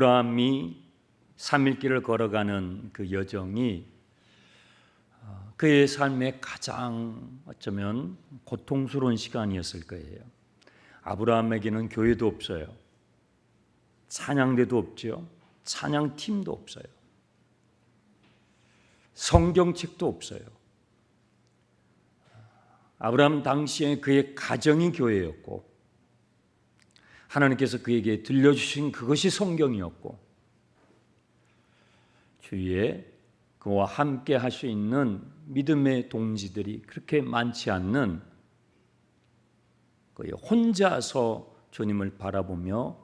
아브라함이 3일길을 걸어가는 그 여정이 그의 삶의 가장 어쩌면 고통스러운 시간이었을 거예요. 아브라함에게는 교회도 없어요. 찬양대도 없죠. 찬양팀도 없어요. 성경책도 없어요. 아브라함 당시에 그의 가정이 교회였고 하나님께서 그에게 들려주신 그것이 성경이었고 주위에 그와 함께 할 수 있는 믿음의 동지들이 그렇게 많지 않는 거의 혼자서 주님을 바라보며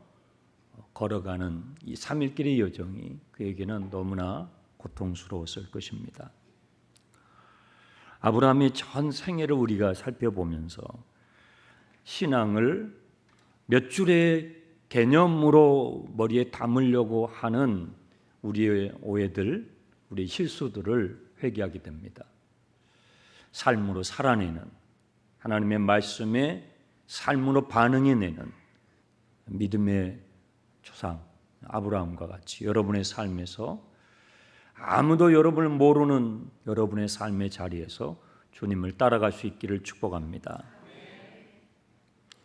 걸어가는 이 3일길의 여정이 그에게는 너무나 고통스러웠을 것입니다. 아브라함의 전 생애를 우리가 살펴보면서 신앙을 몇 줄의 개념으로 머리에 담으려고 하는 우리의 오해들, 우리의 실수들을 회개하게 됩니다. 삶으로 살아내는 하나님의 말씀에 삶으로 반응해내는 믿음의 조상 아브라함과 같이 여러분의 삶에서 아무도 여러분을 모르는 여러분의 삶의 자리에서 주님을 따라갈 수 있기를 축복합니다.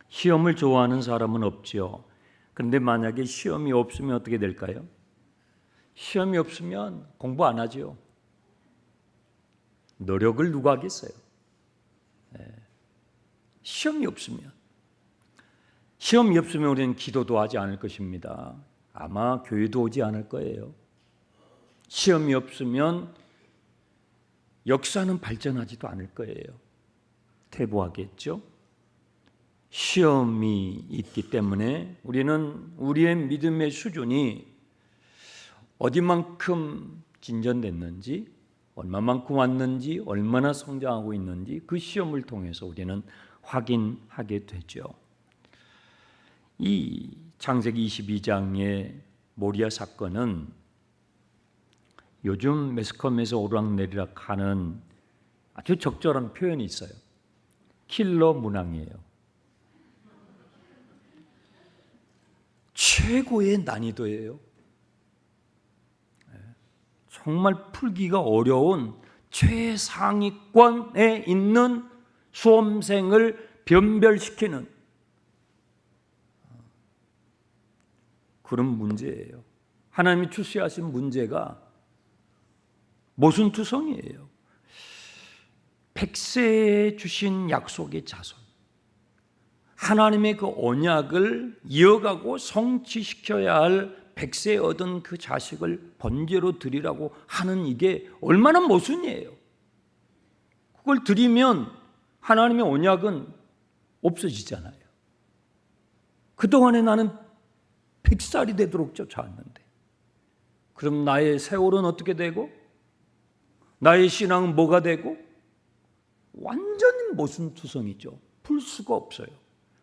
시험을 좋아하는 사람은 없지요. 그런데 만약에 시험이 없으면 어떻게 될까요? 시험이 없으면 공부 안 하죠. 노력을 누가 하겠어요? 시험이 없으면 우리는 기도도 하지 않을 것입니다. 아마 교회도 오지 않을 거예요. 시험이 없으면 역사는 발전하지도 않을 거예요. 퇴보하겠죠. 시험이 있기 때문에 우리는 우리의 믿음의 수준이 어디만큼 진전됐는지, 얼마만큼 왔는지, 얼마나 성장하고 있는지 그 시험을 통해서 우리는 확인하게 되죠. 이 창세기 22장의 모리아 사건은 요즘 매스컴에서 오르락내리락 하는 아주 적절한 표현이 있어요. 킬러 문항이에요. 최고의 난이도예요. 정말 풀기가 어려운 최상위권에 있는 수험생을 변별시키는 그런 문제예요. 하나님이 출시하신 문제가 모순투성이에요. 백세에 주신 약속의 자손, 하나님의 그 언약을 이어가고 성취시켜야 할 백세에 얻은 그 자식을 번제로 드리라고 하는 이게 얼마나 모순이에요. 그걸 드리면 하나님의 언약은 없어지잖아요. 그동안에 나는 100살이 되도록 쫓아왔는데 그럼 나의 세월은 어떻게 되고 나의 신앙은 뭐가 되고 완전히 모순투성이죠. 풀 수가 없어요.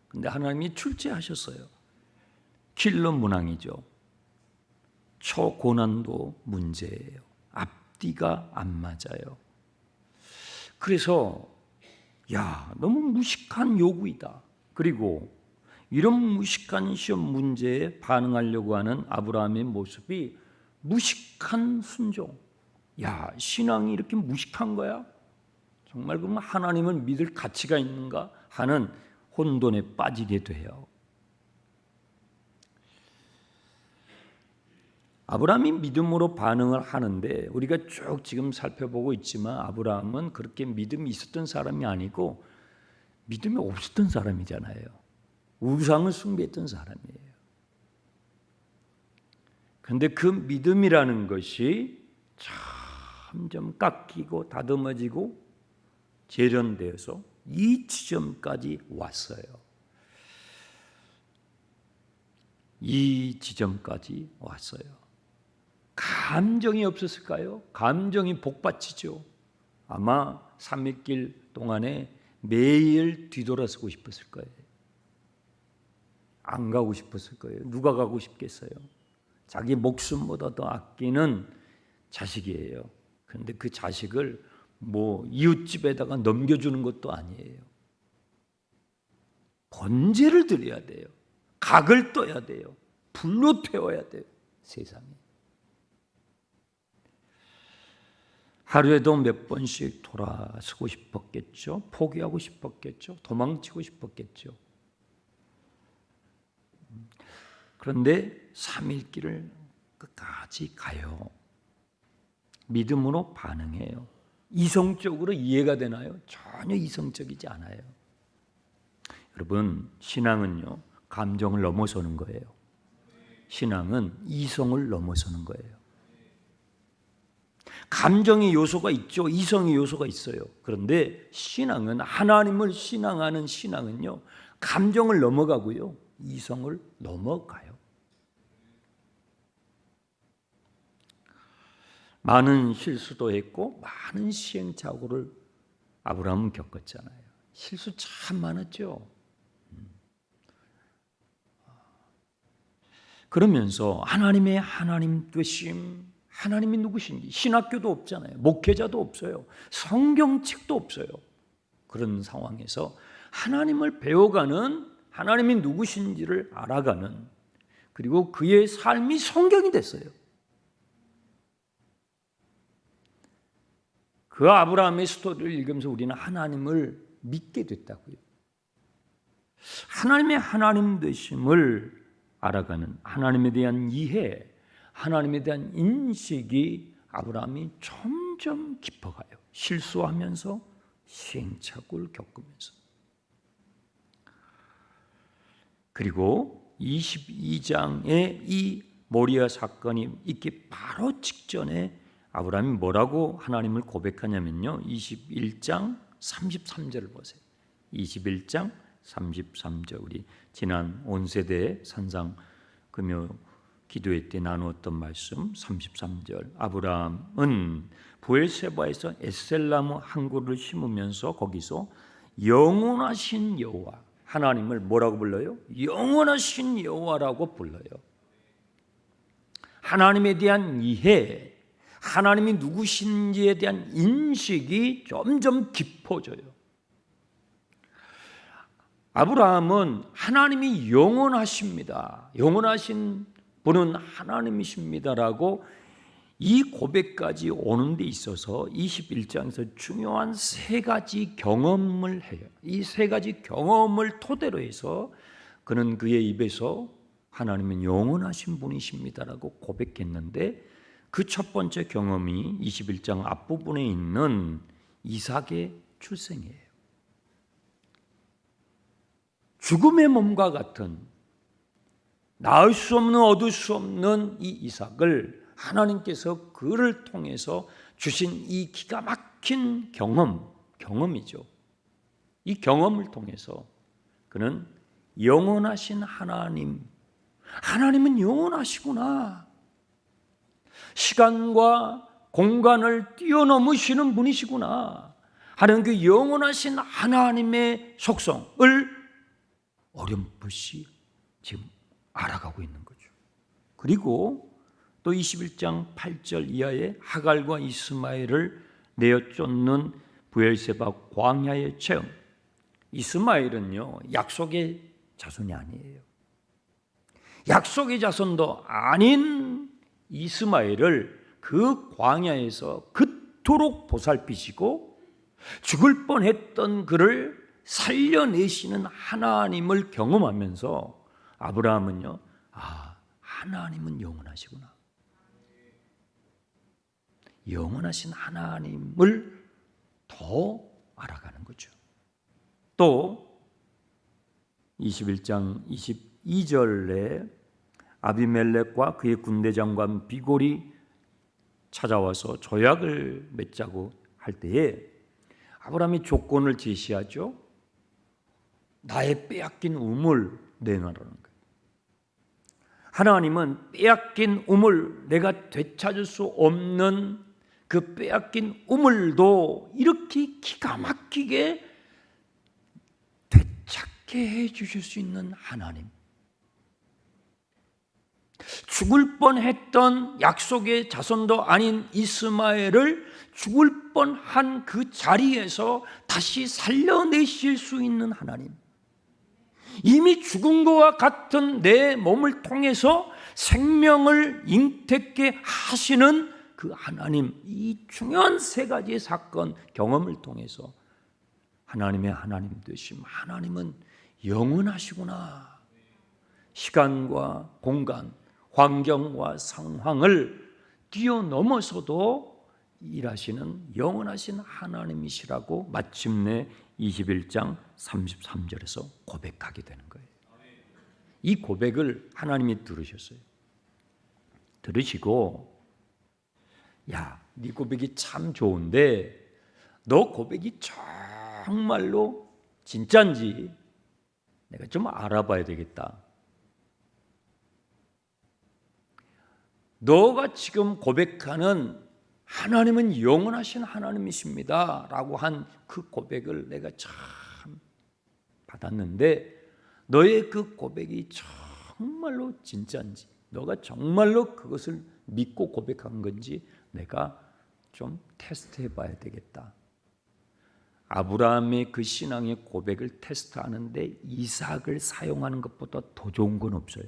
근데 하나님이 출제하셨어요. 킬러 문항이죠. 초고난도 문제예요. 앞뒤가 안 맞아요. 그래서 너무 무식한 요구이다. 그리고 이런 무식한 시험 문제에 반응하려고 하는 아브라함의 모습이 무식한 순종. 신앙이 이렇게 무식한 거야? 정말 그럼 하나님을 믿을 가치가 있는가 하는 혼돈에 빠지게 돼요. 아브라함이 믿음으로 반응을 하는데 우리가 쭉 지금 살펴보고 있지만 아브라함은 그렇게 믿음이 있었던 사람이 아니고 믿음이 없었던 사람이잖아요. 우상을 숭배했던 사람이에요. 그런데 그 믿음이라는 것이 점점 깎이고 다듬어지고 재련되어서 이 지점까지 왔어요. 이 지점까지 왔어요. 감정이 없었을까요? 감정이 복받치죠. 아마 3일길 동안에 매일 뒤돌아서고 싶었을 거예요. 안 가고 싶었을 거예요. 누가 가고 싶겠어요? 자기 목숨보다 더 아끼는 자식이에요. 그런데 그 자식을 이웃집에다가 넘겨주는 것도 아니에요. 번제를 드려야 돼요. 각을 떠야 돼요. 불로 태워야 돼요. 세상에. 하루에도 몇 번씩 돌아서고 싶었겠죠. 포기하고 싶었겠죠. 도망치고 싶었겠죠. 그런데 3일 길을 끝까지 가요. 믿음으로 반응해요. 이성적으로 이해가 되나요? 전혀 이성적이지 않아요. 여러분, 신앙은요, 감정을 넘어서는 거예요. 신앙은 이성을 넘어서는 거예요. 감정의 요소가 있죠. 이성의 요소가 있어요. 그런데 신앙은, 하나님을 신앙하는 신앙은요, 감정을 넘어가고요, 이성을 넘어가요. 많은 실수도 했고 많은 시행착오를 아브라함은 겪었잖아요. 실수 참 많았죠. 그러면서 하나님의 하나님 되심, 하나님이 누구신지, 신학교도 없잖아요. 목회자도 없어요. 성경책도 없어요. 그런 상황에서 하나님을 배워가는, 하나님이 누구신지를 알아가는, 그리고 그의 삶이 성경이 됐어요. 그 아브라함의 스토리를 읽으면서 우리는 하나님을 믿게 됐다고요. 하나님의 하나님 되심을 알아가는, 하나님에 대한 이해, 하나님에 대한 인식이 아브라함이 점점 깊어가요. 실수하면서 시행착오를 겪으면서. 그리고 22장의 이 모리아 사건이 있기 바로 직전에 아브라함이 뭐라고 하나님을 고백하냐면요, 21장 33절을 보세요. 21장 33절, 우리 지난 온세대 산상 금요 기도회 때 나누었던 말씀 33절. 아브라함은 부엘세바에서 에셀나무 한 그루를 심으면서 거기서 영원하신 여호와, 하나님을 뭐라고 불러요? 영원하신 여호와라고 불러요. 하나님에 대한 이해, 하나님이 누구신지에 대한 인식이 점점 깊어져요. 아브라함은 하나님이 영원하십니다, 영원하신 분은 하나님이십니다라고 이 고백까지 오는 데 있어서 21장에서 중요한 세 가지 경험을 해요. 이 세 가지 경험을 토대로 해서 그는 그의 입에서 하나님은 영원하신 분이십니다라고 고백했는데, 그 첫 번째 경험이 21장 앞부분에 있는 이삭의 출생이에요. 죽음의 몸과 같은, 낳을 수 없는, 얻을 수 없는 이 이삭을 하나님께서 그를 통해서 주신 이 기가 막힌 경험이죠. 이 경험을 통해서 그는 영원하신 하나님은 영원하시구나, 시간과 공간을 뛰어넘으시는 분이시구나 하는 그 영원하신 하나님의 속성을 어렴풋이 지금 알아가고 있는 거죠. 그리고 또 21장 8절 이하에 하갈과 이스마엘을 내어 쫓는 부엘세바 광야의 체험. 이스마엘은요, 약속의 자손이 아니에요. 약속의 자손도 아닌 이스마엘을 그 광야에서 그토록 보살피시고 죽을 뻔했던 그를 살려내시는 하나님을 경험하면서 아브라함은요, 하나님은 영원하시구나, 영원하신 하나님을 더 알아가는 거죠. 또 21장 22절에 아비멜렉과 그의 군대 장관 비골이 찾아와서 조약을 맺자고 할 때에 아브라함이 조건을 제시하죠. 나의 빼앗긴 우물 내놔라는 거예요. 하나님은 빼앗긴 우물, 내가 되찾을 수 없는 그 빼앗긴 우물도 이렇게 기가 막히게 되찾게 해주실 수 있는 하나님, 죽을 뻔했던 약속의 자손도 아닌 이스마엘을 죽을 뻔한 그 자리에서 다시 살려내실 수 있는 하나님, 이미 죽은 것과 같은 내 몸을 통해서 생명을 잉태케 하시는 그 하나님, 이 중요한 세 가지의 사건 경험을 통해서 하나님의 하나님 되심, 하나님은 영원하시구나. 시간과 공간, 환경과 상황을 뛰어넘어서도 일하시는 영원하신 하나님이시라고 마침내 21장 33절에서 고백하게 되는 거예요. 이 고백을 하나님이 들으셨어요. 들으시고, 야, 네 고백이 참 좋은데 너 고백이 정말로 진짜인지 내가 좀 알아봐야 되겠다. 너가 지금 고백하는 하나님은 영원하신 하나님이십니다 라고 한 그 고백을 내가 참 받았는데 너의 그 고백이 정말로 진짜인지, 너가 정말로 그것을 믿고 고백한 건지 내가 좀 테스트해 봐야 되겠다. 아브라함의 그 신앙의 고백을 테스트하는데 이삭을 사용하는 것보다 더 좋은 건 없어요.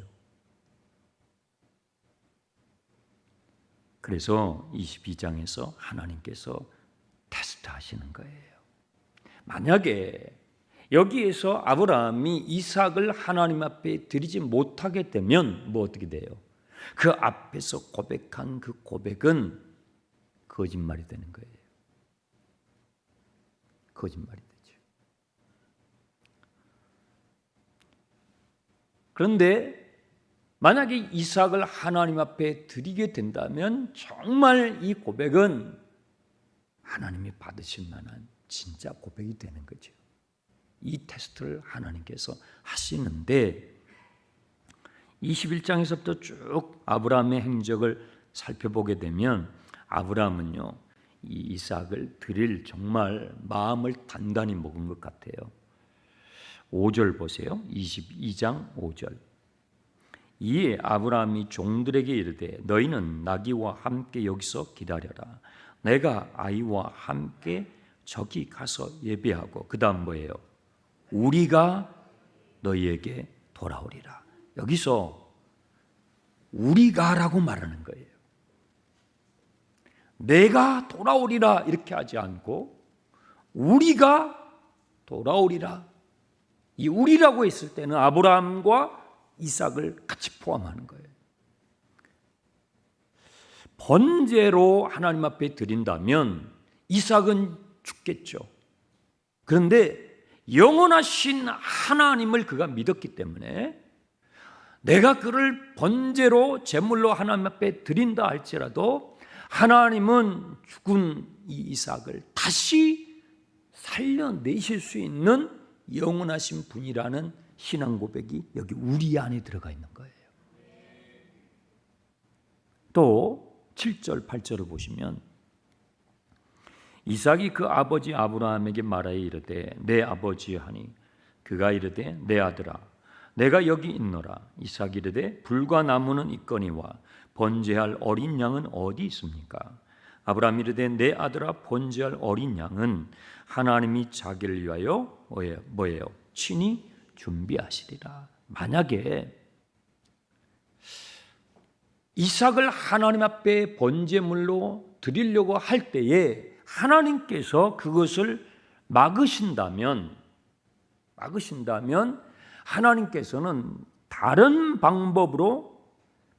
그래서 22장에서 하나님께서 테스트하시는 거예요. 만약에 여기에서 아브라함이 이삭을 하나님 앞에 드리지 못하게 되면 뭐 어떻게 돼요? 그 앞에서 고백한 그 고백은 거짓말이 되는 거예요. 거짓말이 되죠. 그런데 만약에 이삭을 하나님 앞에 드리게 된다면 정말 이 고백은 하나님이 받으실 만한 진짜 고백이 되는 거죠. 이 테스트를 하나님께서 하시는데 21장에서부터 쭉 아브라함의 행적을 살펴보게 되면 아브라함은요, 이 이삭을 드릴 정말 마음을 단단히 먹은 것 같아요. 5절 보세요. 22장 5절. 이에 아브라함이 종들에게 이르되 너희는 나귀와 함께 여기서 기다려라. 내가 아이와 함께 저기 가서 예배하고, 그 다음 뭐예요? 우리가 너희에게 돌아오리라. 여기서 우리가라고 말하는 거예요. 내가 돌아오리라 이렇게 하지 않고 우리가 돌아오리라. 이 우리라고 했을 때는 아브라함과 이삭을 같이 포함하는 거예요. 번제로 하나님 앞에 드린다면 이삭은 죽겠죠. 그런데 영원하신 하나님을 그가 믿었기 때문에 내가 그를 번제로 제물로 하나님 앞에 드린다 할지라도 하나님은 죽은 이 이삭을 다시 살려내실 수 있는 영원하신 분이라는 신앙 고백이 여기 우리 안에 들어가 있는 거예요. 또 7절 8절을 보시면 이삭이 그 아버지 아브라함에게 말하여 이르되 내 아버지 하니 그가 이르되 내 아들아 내가 여기 있노라. 이삭이 이르되 불과 나무는 있거니와 번제할 어린 양은 어디 있습니까? 아브라함이 이르되 내 아들아 번제할 어린 양은 하나님이 자기를 위하여 뭐예요? 친히 준비하시리라. 만약에 이삭을 하나님 앞에 번제물로 드리려고 할 때에 하나님께서 그것을 막으신다면 하나님께서는 다른 방법으로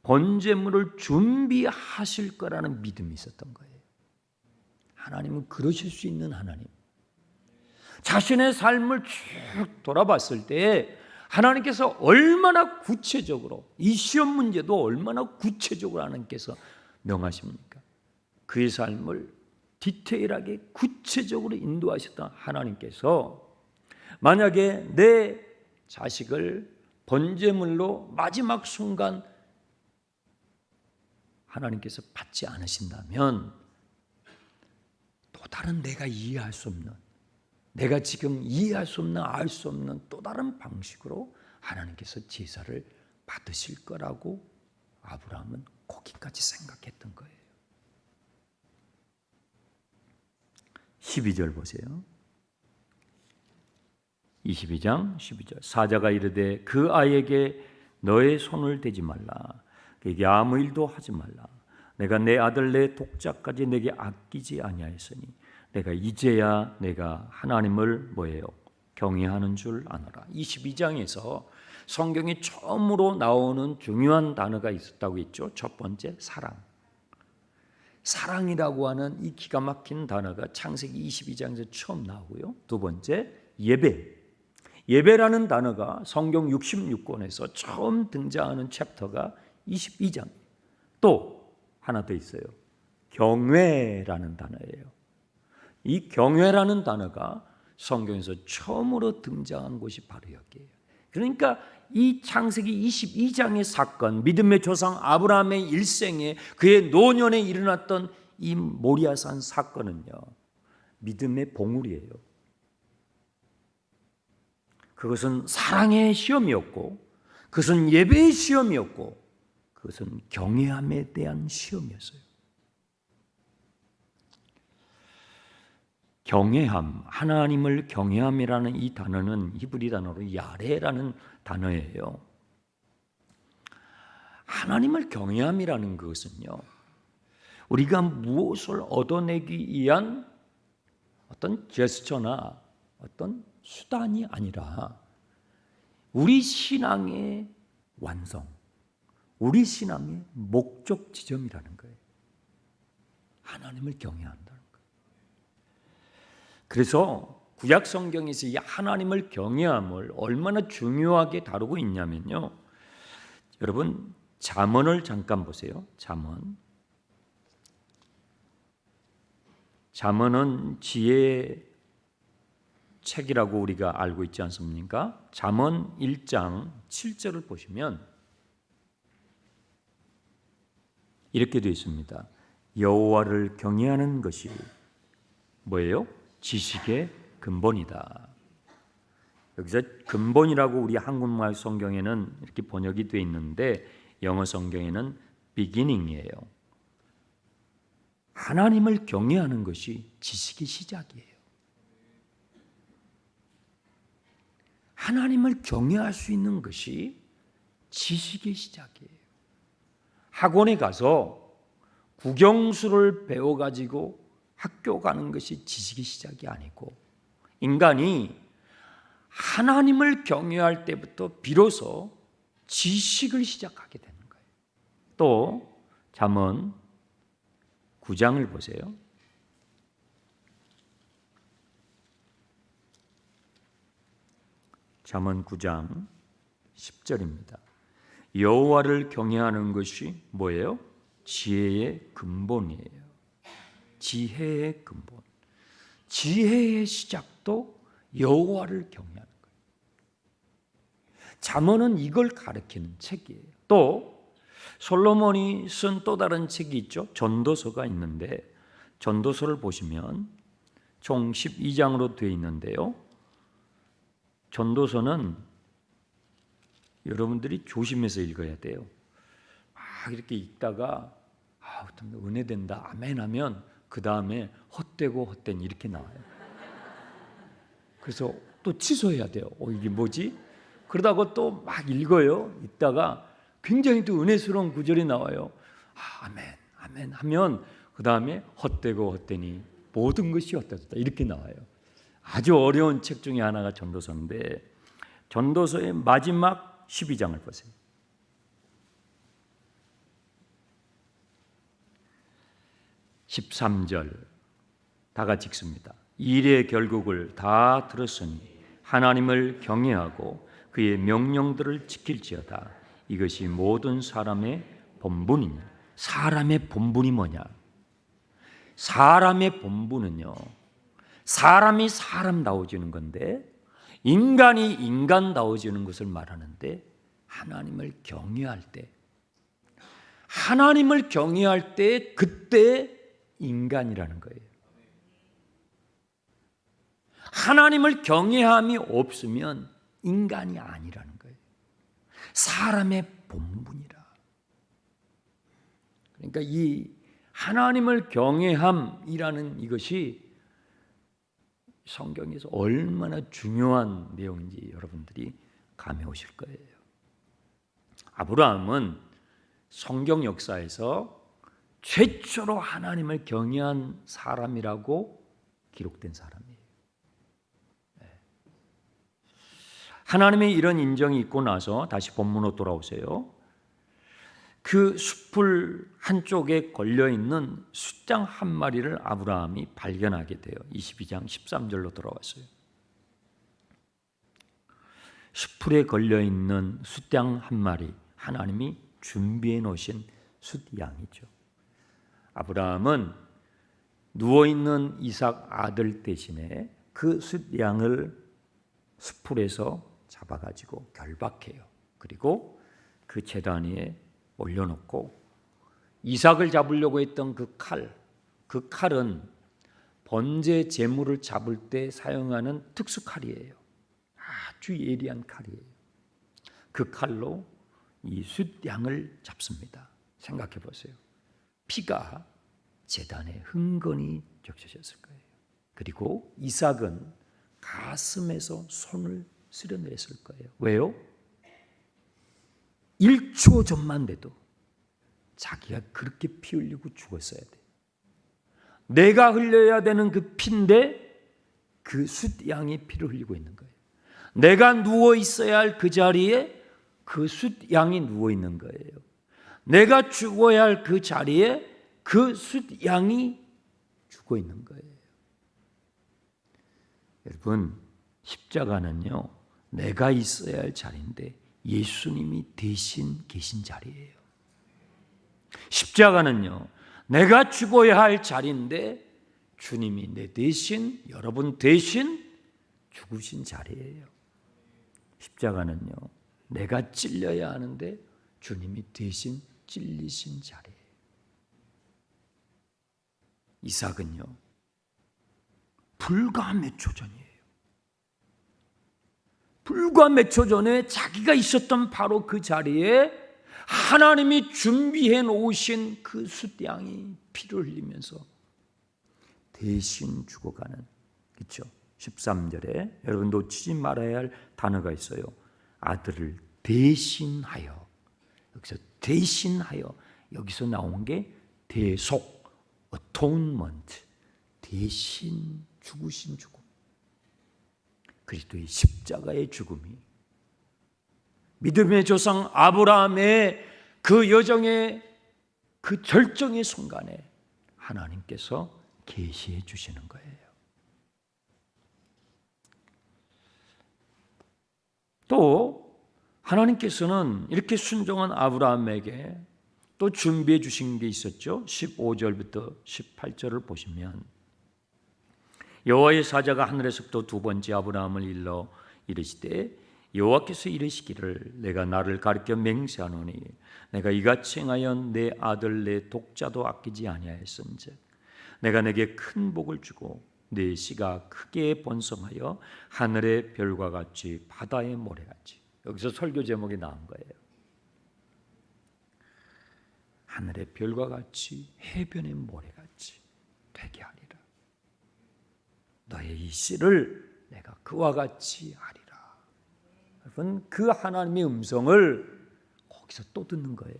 번제물을 준비하실 거라는 믿음이 있었던 거예요. 하나님은 그러실 수 있는 하나님. 자신의 삶을 쭉 돌아봤을 때 하나님께서 얼마나 구체적으로, 이 시험 문제도 얼마나 구체적으로 하나님께서 명하십니까? 그의 삶을 디테일하게 구체적으로 인도하셨던 하나님께서 만약에 내 자식을 번제물로 마지막 순간 하나님께서 받지 않으신다면 또 다른 내가 이해할 수 없는, 내가 지금 이해할 수 없는, 알 수 없는 또 다른 방식으로 하나님께서 제사를 받으실 거라고 아브라함은 거기까지 생각했던 거예요. 12절 보세요. 22장 12절. 사자가 이르되 그 아이에게 너의 손을 대지 말라. 그에게 아무 일도 하지 말라. 내가 내 아들 내 독자까지 내게 아끼지 아니하였으니 내가 이제야 내가 하나님을 뭐예요? 경외하는 줄 아노라. 22장에서 성경이 처음으로 나오는 중요한 단어가 있었다고 했죠. 첫 번째, 사랑. 사랑이라고 하는 이 기가 막힌 단어가 창세기 22장에서 처음 나오고요. 두 번째, 예배. 예배라는 단어가 성경 66권에서 처음 등장하는 챕터가 22장. 또 하나 더 있어요. 경외라는 단어예요. 이 경외라는 단어가 성경에서 처음으로 등장한 곳이 바로 여기예요. 그러니까 이 창세기 22장의 사건, 믿음의 조상 아브라함의 일생에 그의 노년에 일어났던 이 모리아산 사건은요, 믿음의 봉우리예요. 그것은 사랑의 시험이었고, 그것은 예배의 시험이었고, 그것은 경외함에 대한 시험이었어요. 경외함, 하나님을 경외함이라는 이 단어는 히브리 단어로 야레라는 단어예요. 하나님을 경외함이라는 것은요, 우리가 무엇을 얻어내기 위한 어떤 제스처나 어떤 수단이 아니라 우리 신앙의 완성, 우리 신앙의 목적 지점이라는 거예요. 하나님을 경외한다는 거예요. 그래서 구약 성경에서 이 하나님을 경외함을 얼마나 중요하게 다루고 있냐면요. 여러분, 잠언을 잠깐 보세요. 잠언은 지혜의 책이라고 우리가 알고 있지 않습니까? 잠언 1장 7절을 보시면 이렇게 되어 있습니다. 여호와를 경외하는 것이 뭐예요? 지식의 근본이다. 여기서 근본이라고 우리 한국말 성경에는 이렇게 번역이 되어 있는데 영어 성경에는 beginning이에요. 하나님을 경외하는 것이 지식의 시작이에요. 하나님을 경외할 수 있는 것이 지식의 시작이에요. 학원에 가서 국영수를 배워가지고 학교 가는 것이 지식의 시작이 아니고 인간이 하나님을 경외할 때부터 비로소 지식을 시작하게 되는 거예요. 또 잠언 9장을 보세요. 잠언 9장 10절입니다. 여호와를 경외하는 것이 뭐예요? 지혜의 근본이에요. 지혜의 근본. 지혜의 시작도 여호와를 경외하는 거예요. 잠언은 이걸 가르치는 책이에요. 또 솔로몬이 쓴 또 다른 책이 있죠. 전도서가 있는데 전도서를 보시면 총 12장으로 되어 있는데요. 전도서는 여러분들이 조심해서 읽어야 돼요. 막 이렇게 읽다가 은혜된다 아멘 하면 그 다음에 헛되고 헛된 이렇게 나와요. 그래서 또 취소해야 돼요. 이게 뭐지? 그러다가 또 막 읽어요. 읽다가 굉장히 또 은혜스러운 구절이 나와요. 아멘 아멘 하면 그 다음에 헛되고 헛되니 모든 것이 헛되었다 이렇게 나와요. 아주 어려운 책 중에 하나가 전도서인데 전도서의 마지막 12장을 보세요. 13절 다 같이 읽습니다. 일의 결국을 다 들었으니 하나님을 경외하고 그의 명령들을 지킬지어다. 이것이 모든 사람의 본분이냐. 사람의 본분이 뭐냐? 사람의 본분은요, 사람이 사람다워지는 건데 인간이 인간다워지는 것을 말하는데 하나님을 경외할 때, 하나님을 경외할 때 그때 인간이라는 거예요. 하나님을 경외함이 없으면 인간이 아니라는 거예요. 사람의 본분이라. 그러니까 이 하나님을 경외함이라는 이것이 성경에서 얼마나 중요한 내용인지 여러분들이 감이 오실 거예요. 아브라함은 성경 역사에서 최초로 하나님을 경외한 사람이라고 기록된 사람이에요. 하나님의 이런 인정이 있고 나서 다시 본문으로 돌아오세요. 그 숲을 한쪽에 걸려있는 숫양 한 마리를 아브라함이 발견하게 돼요. 22장 13절로 돌아왔어요. 숲풀에 걸려있는 숫양 한 마리, 하나님이 준비해 놓으신 숫양이죠. 아브라함은 누워있는 이삭 아들 대신에 그 숫양을 숲풀에서 잡아가지고 결박해요. 그리고 그 제단 위에 올려놓고 이삭을 잡으려고 했던 그 칼은 번제 제물을 잡을 때 사용하는 특수 칼이에요. 아주 예리한 칼이에요. 그 칼로 이 숫양을 잡습니다. 생각해 보세요. 피가 제단에 흥건히 적셔졌을 거예요. 그리고 이삭은 가슴에서 손을 쓸어냈을 거예요. 왜요? 1초 전만 돼도 자기가 그렇게 피 흘리고 죽었어야 돼. 내가 흘려야 되는 그 피인데 그 숫양이 피를 흘리고 있는 거예요. 내가 누워 있어야 할 그 자리에 그 숫양이 누워 있는 거예요. 내가 죽어야 할 그 자리에 그 숫양이 죽어 있는 거예요. 여러분, 십자가는요, 내가 있어야 할 자리인데 예수님이 대신 계신 자리예요. 십자가는요, 내가 죽어야 할 자리인데 주님이 내 대신, 여러분 대신 죽으신 자리예요. 십자가는요, 내가 찔려야 하는데 주님이 대신 찔리신 자리예요. 이삭은요, 불과 몇 초 전이에요. 불과 몇 초 전에 자기가 있었던 바로 그 자리에 하나님이 준비해 놓으신 그 숫양이 피를 흘리면서 대신 죽어가는, 그렇죠? 13절에 여러분 놓치지 말아야 할 단어가 있어요. 아들을 대신하여. 여기서 대신하여, 여기서 나온 게 대속, atonement, 대신 죽으신 죽음. 그리스도의 십자가의 죽음이 믿음의 조상 아브라함의 그 여정의 그 절정의 순간에 하나님께서 계시해 주시는 거예요. 또 하나님께서는 이렇게 순종한 아브라함에게 또 준비해 주신 게 있었죠. 15절부터 18절을 보시면 여호와의 사자가 하늘에서부터 두 번째 아브라함을 일러 이르시되 여호와께서 이르시기를 내가 나를 가리켜 맹세하노니 내가 이같이 행하여 내 아들 내 독자도 아끼지 아니하였은즉 내가 내게 큰 복을 주고 내 씨가 크게 번성하여 하늘의 별과 같이 바다의 모래같이. 여기서 설교 제목이 나온 거예요. 하늘의 별과 같이 해변의 모래같이 되게 하리라. 너의 이 씨를 내가 그와 같이 하리라. 여러분, 그 하나님의 음성을 거기서 또 듣는 거예요.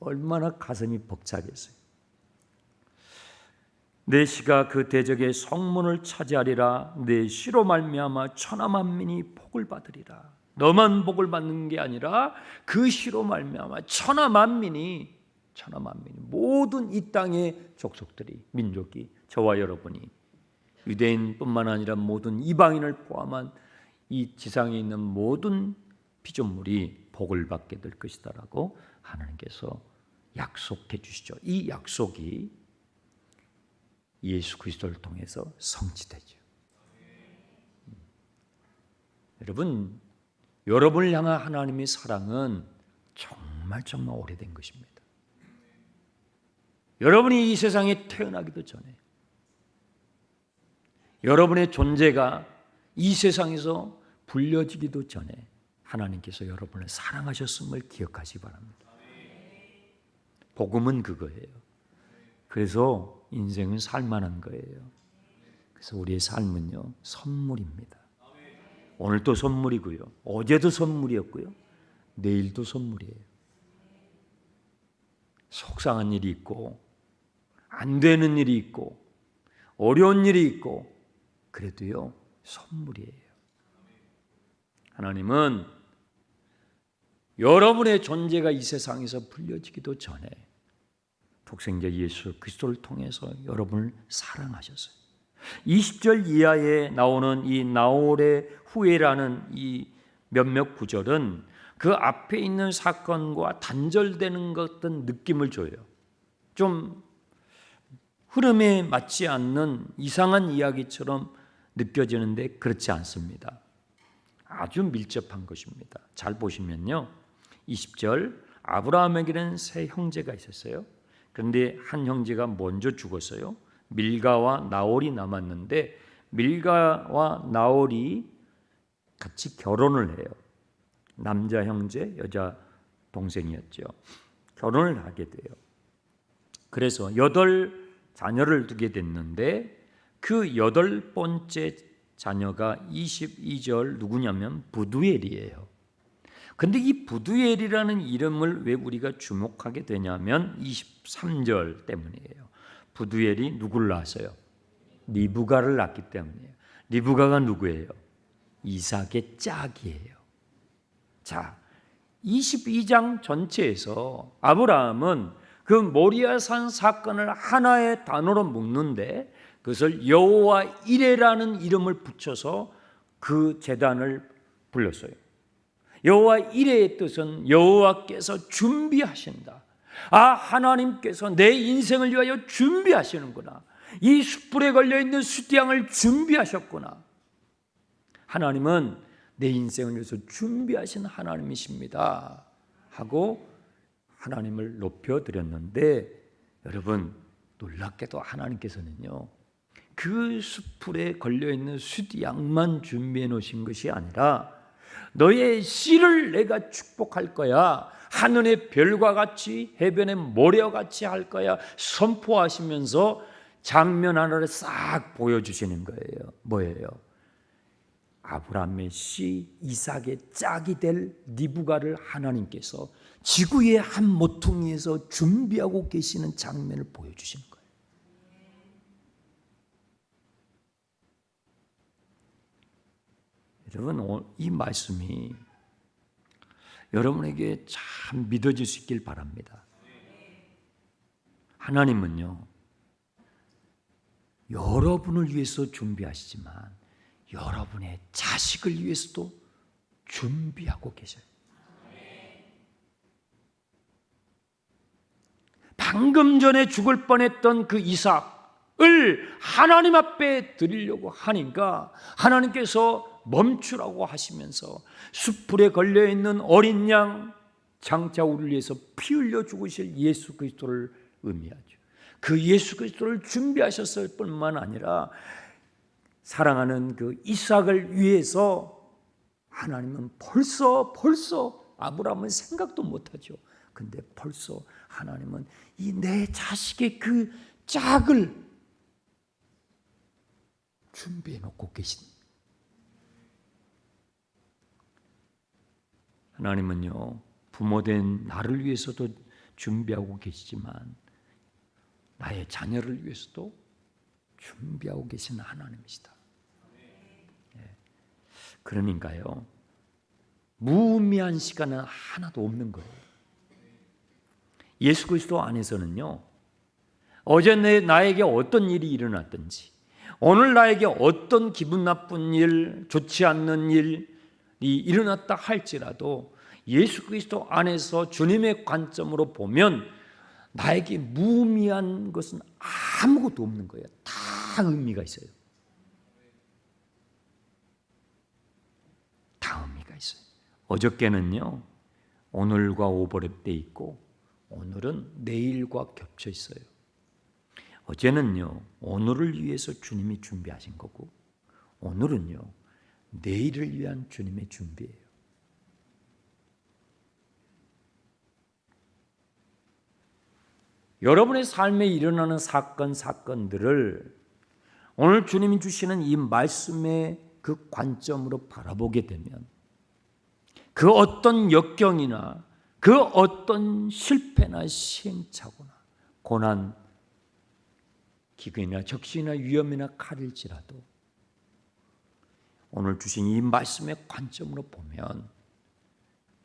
얼마나 가슴이 벅차겠어요. 내 씨가 그 대적의 성문을 차지하리라. 내 씨로 말미암아 천하 만민이 복을 받으리라. 너만 복을 받는 게 아니라 그 씨로 말미암아 천하 만민이 모든 이 땅의 족속들이, 민족이, 저와 여러분이, 유대인뿐만 아니라 모든 이방인을 포함한 이 지상에 있는 모든 피조물이 복을 받게 될 것이다라고 하나님께서 약속해 주시죠. 이 약속이 예수 그리스도를 통해서 성취되죠. 여러분, 여러분을 향한 하나님의 사랑은 정말 오래된 것입니다. 여러분이 이 세상에 태어나기도 전에, 여러분의 존재가 이 세상에서 불려지기도 전에 하나님께서 여러분을 사랑하셨음을 기억하시기 바랍니다. 복음은 그거예요. 그래서 인생은 살만한 거예요. 그래서 우리의 삶은요, 선물입니다. 오늘도 선물이고요, 어제도 선물이었고요, 내일도 선물이에요. 속상한 일이 있고 안 되는 일이 있고 어려운 일이 있고 그래도요 선물이에요. 하나님은 여러분의 존재가 이 세상에서 불려지기도 전에 독생자 예수 그리스도를 통해서 여러분을 사랑하셨어요. 20절 이하에 나오는 이 나홀의 후회라는 이 몇몇 구절은 그 앞에 있는 사건과 단절되는 것 같은 느낌을 줘요. 좀 흐름에 맞지 않는 이상한 이야기처럼 느껴지는데 그렇지 않습니다. 아주 밀접한 것입니다. 잘 보시면요. 20절 아브라함에게는 세 형제가 있었어요. 그런데 한 형제가 먼저 죽었어요. 밀가와 나홀이 남았는데 밀가와 나홀이 같이 결혼을 해요. 남자 형제, 여자 동생이었죠. 결혼을 하게 돼요. 그래서 8 자녀를 두게 됐는데 그 8번째 자녀가 22절 누구냐면 부두엘이에요. 근데 이 부두엘이라는 이름을 왜 우리가 주목하게 되냐면 23절 때문이에요. 부두엘이 누구를 낳았어요? 리브가를 낳기 때문이에요. 리브가가 누구예요? 이삭의 짝이에요. 자, 22장 전체에서 아브라함은 그 모리아산 사건을 하나의 단어로 묶는데 그것을 여호와 이레라는 이름을 붙여서 그 제단을 불렀어요. 여호와 이레의 뜻은 여호와께서 준비하신다. 아, 하나님께서 내 인생을 위하여 준비하시는구나. 이 숯불에 걸려있는 숫양을 준비하셨구나. 하나님은 내 인생을 위해서 준비하신 하나님이십니다 하고 하나님을 높여드렸는데 여러분 놀랍게도 하나님께서는요 그 숯불에 걸려있는 숫양만 준비해 놓으신 것이 아니라 너의 씨를 내가 축복할 거야. 하늘의 별과 같이 해변의 모래와 같이 할 거야. 선포하시면서 장면 하나를 싹 보여주시는 거예요. 뭐예요? 아브라함의 씨 이삭의 짝이 될 리브가를 하나님께서 지구의 한 모퉁이에서 준비하고 계시는 장면을 보여주시는 거예요. 여러분 이 말씀이 여러분에게 참 믿어질 수 있길 바랍니다. 하나님은요 여러분을 위해서 준비하시지만 여러분의 자식을 위해서도 준비하고 계셔요. 방금 전에 죽을 뻔했던 그 이삭을 하나님 앞에 드리려고 하니까 하나님께서 멈추라고 하시면서 숯불에 걸려있는 어린 양 장차 우리를 위해서 피 흘려 죽으실 예수 그리스도를 의미하죠. 그 예수 그리스도를 준비하셨을 뿐만 아니라 사랑하는 그 이삭을 위해서 하나님은 벌써 아브라함은 생각도 못하죠. 근데 벌써 하나님은 이 내 자식의 그 짝을 준비해 놓고 계신 하나님은요 부모된 나를 위해서도 준비하고 계시지만 나의 자녀를 위해서도 준비하고 계신 하나님이시다. 그러니까요 무의미한 시간은 하나도 없는 거예요. 예수 그리스도 안에서는요 어제 나에게 어떤 일이 일어났든지 오늘 나에게 어떤 기분 나쁜 일, 좋지 않는 일이 일어났다 할지라도 예수 그리스도 안에서 주님의 관점으로 보면 나에게 무의미한 것은 아무것도 없는 거예요. 다 의미가 있어요. 다 의미가 있어요. 어저께는요 오늘과 오버랩돼 있고 오늘은 내일과 겹쳐 있어요. 어제는요 오늘을 위해서 주님이 준비하신 거고 오늘은요 내일을 위한 주님의 준비예요. 여러분의 삶에 일어나는 사건들을 오늘 주님이 주시는 이 말씀의 그 관점으로 바라보게 되면 그 어떤 역경이나 그 어떤 실패나 시행착오나 고난, 기근이나 적신이나 위험이나 칼일지라도 오늘 주신 이 말씀의 관점으로 보면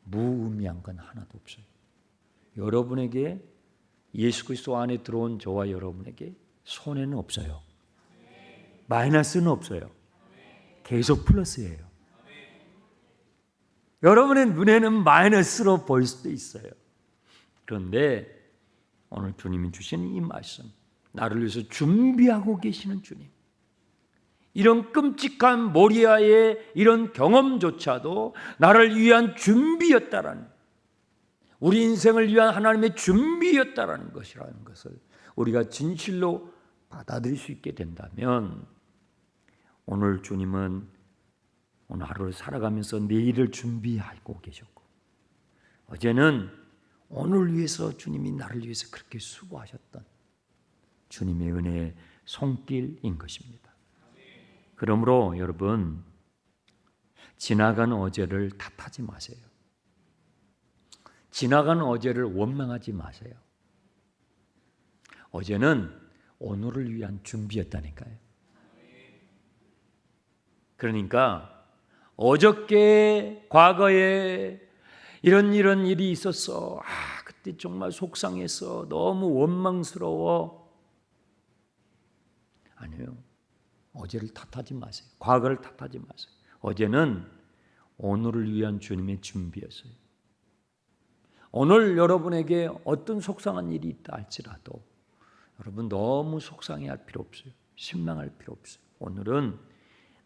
무의미한 건 하나도 없어요. 여러분에게 예수 그리스도 안에 들어온 저와 여러분에게 손해는 없어요. 마이너스는 없어요. 계속 플러스예요. 여러분의 눈에는 마이너스로 보일 수도 있어요. 그런데 오늘 주님이 주신 이 말씀, 나를 위해서 준비하고 계시는 주님, 이런 끔찍한 모리아의 이런 경험조차도 나를 위한 준비였다라는, 우리 인생을 위한 하나님의 준비였다라는 것이라는 것을 우리가 진실로 받아들일 수 있게 된다면, 오늘 주님은 오늘 하루를 살아가면서 내일을 준비하고 계셨고, 어제는 오늘 위해서 주님이 나를 위해서 그렇게 수고하셨던 주님의 은혜의 손길인 것입니다. 그러므로 여러분, 지나간 어제를 탓하지 마세요. 지나간 어제를 원망하지 마세요. 어제는 오늘을 위한 준비였다니까요. 그러니까 어저께 과거에 이런 일이 있었어. 그때 정말 속상했어. 너무 원망스러워. 아니에요. 어제를 탓하지 마세요. 과거를 탓하지 마세요. 어제는 오늘을 위한 주님의 준비였어요. 오늘 여러분에게 어떤 속상한 일이 있다 할지라도 여러분 너무 속상해할 필요 없어요. 실망할 필요 없어요. 오늘은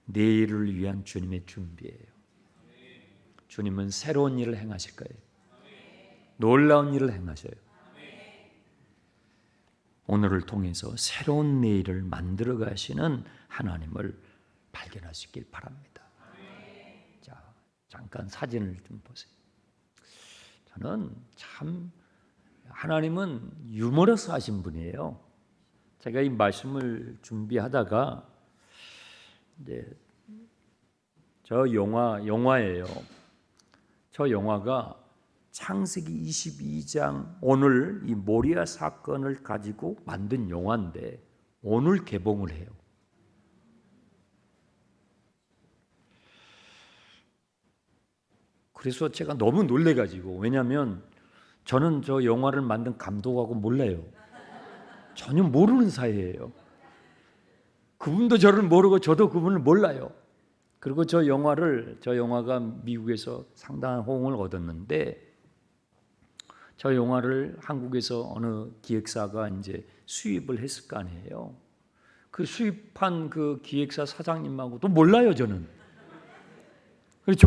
내일을 위한 주님의 준비예요. 주님은 새로운 일을 행하실 거예요. 놀라운 일을 행하셔요. 오늘을 통해서 새로운 내일을 만들어 가시는 하나님을 발견할 수 있길 바랍니다. 자, 잠깐 사진을 좀 보세요. 저는 참 하나님은 유머러스 하신 분이에요. 제가 이 말씀을 준비하다가 이제 저 영화예요. 저 영화가 창세기 22장 오늘 이 모리아 사건을 가지고 만든 영화인데 오늘 개봉을 해요. 그래서 제가 너무 놀래가지고, 왜냐하면 저는 저 영화를 만든 감독하고 몰라요. 전혀 모르는 사이예요. 그분도 저를 모르고 저도 그분을 몰라요. 그리고 저 영화가 미국에서 상당한 호응을 얻었는데, 저 영화를 한국에서 어느 기획사가 이제 수입을 했을 거 아니에요. 그 수입한 그 기획사 사장님하고도 몰라요, 저는. 그래서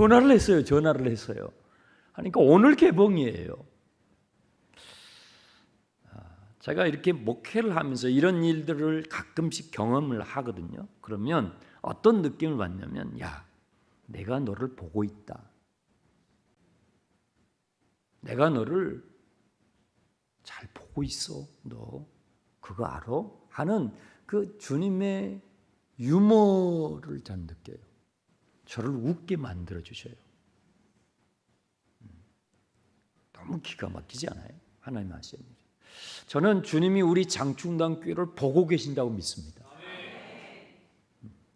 전화를 했어요. 그러니까 오늘 개봉이에요. 제가 이렇게 목회를 하면서 이런 일들을 가끔씩 경험을 하거든요. 그러면 어떤 느낌을 받냐면, 야, 내가 너를 보고 있다. 내가 너를 잘 보고 있어. 너 그거 알아? 하는 그 주님의 유머를 잘 느껴요. 저를 웃게 만들어 주셔요. 너무 기가 막히지 않아요? 하나님 하시는 거죠. 저는 주님이 우리 장충당 교회를 보고 계신다고 믿습니다.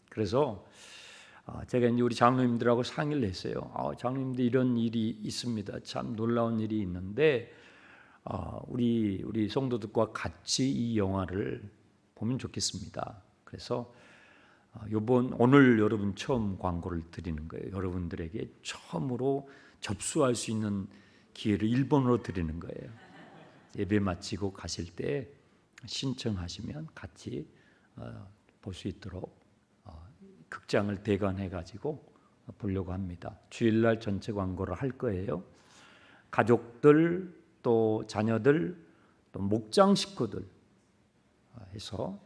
그래서 제가 이제 우리 장로님들하고 상의를 했어요. 장로님들 이런 일이 있습니다. 참 놀라운 일이 있는데 우리 성도들과 같이 이 영화를 보면 좋겠습니다. 그래서 오늘 여러분 처음 광고를 드리는 거예요. 여러분들에게 처음으로 접수할 수 있는 기회를 1번으로 드리는 거예요. 예배 마치고 가실 때 신청하시면 같이 볼 수 있도록 극장을 대관해 가지고 보려고 합니다. 주일날 전체 광고를 할 거예요. 가족들 또 자녀들 또 목장 식구들 해서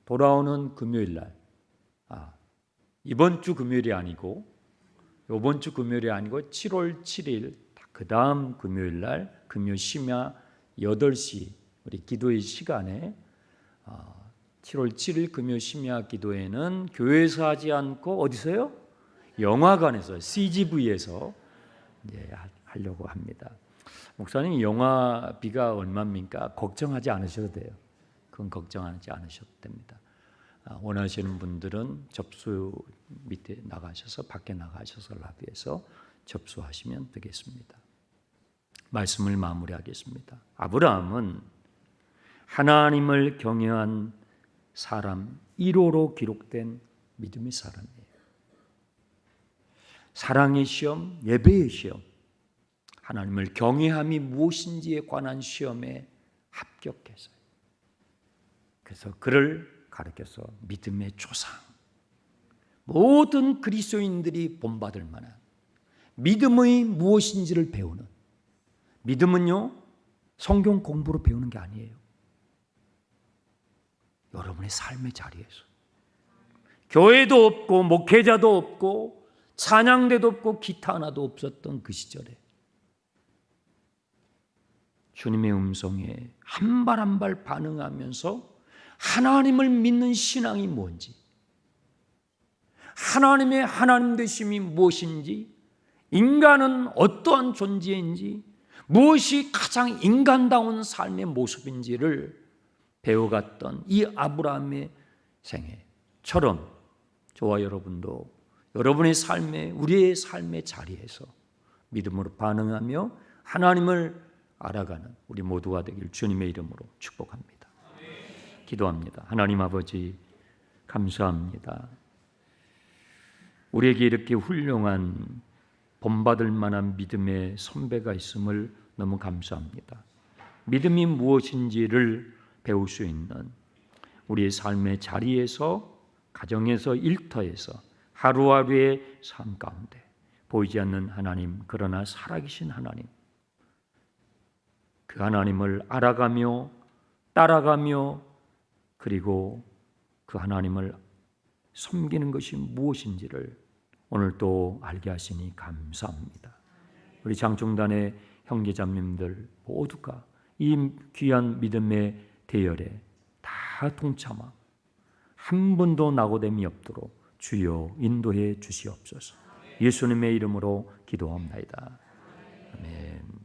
돌아오는 금요일날, 이번 주 금요일이 아니고 7월 7일 그 다음 금요일날 금요 심야 8시 우리 기도의 시간에 7월 7일 금요 심야 기도회는 교회에서 하지 않고 어디서요? 영화관에서 CGV에서 하려고 합니다. 목사님 영화비가 얼마입니까? 걱정하지 않으셔도 돼요. 그건 걱정하지 않으셔도 됩니다. 원하시는 분들은 접수 밑에 나가셔서 밖에 나가셔서 라비에서 접수하시면 되겠습니다. 말씀을 마무리하겠습니다. 아브라함은 하나님을 경외한 사람 1호로 기록된 믿음의 사람이에요. 사랑의 시험, 예배의 시험, 하나님을 경외함이 무엇인지에 관한 시험에 합격했어요. 그래서 그를 가르쳐서 믿음의 조상, 모든 그리스도인들이 본받을 만한 믿음의 무엇인지를 배우는, 믿음은요 성경 공부로 배우는 게 아니에요. 여러분의 삶의 자리에서, 교회도 없고 목회자도 없고 찬양대도 없고 기타 하나도 없었던 그 시절에 주님의 음성에 한 발 한 발 반응하면서 하나님을 믿는 신앙이 뭔지, 하나님의 하나님 되심이 무엇인지, 인간은 어떠한 존재인지, 무엇이 가장 인간다운 삶의 모습인지를 배워갔던 이 아브라함의 생애처럼 저와 여러분도 여러분의 삶에, 우리의 삶의 자리에서 믿음으로 반응하며 하나님을 알아가는 우리 모두가 되길 주님의 이름으로 축복합니다. 기도합니다. 하나님 아버지, 감사합니다. 우리에게 이렇게 훌륭한 본받을 만한 믿음의 선배가 있음을 너무 감사합니다. 믿음이 무엇인지를 배울 수 있는 우리의 삶의 자리에서, 가정에서, 일터에서, 하루하루의 삶 가운데 보이지 않는 하나님, 그러나 살아계신 하나님, 그 하나님을 알아가며 따라가며 그리고 그 하나님을 섬기는 것이 무엇인지를 오늘 또 알게 하시니 감사합니다. 우리 장중단의 형제자매님들 모두가 이 귀한 믿음의 대열에 다 동참하 한 번도 낙오됨이 없도록 주여 인도해 주시옵소서. 예수님의 이름으로 기도합니다. 아멘.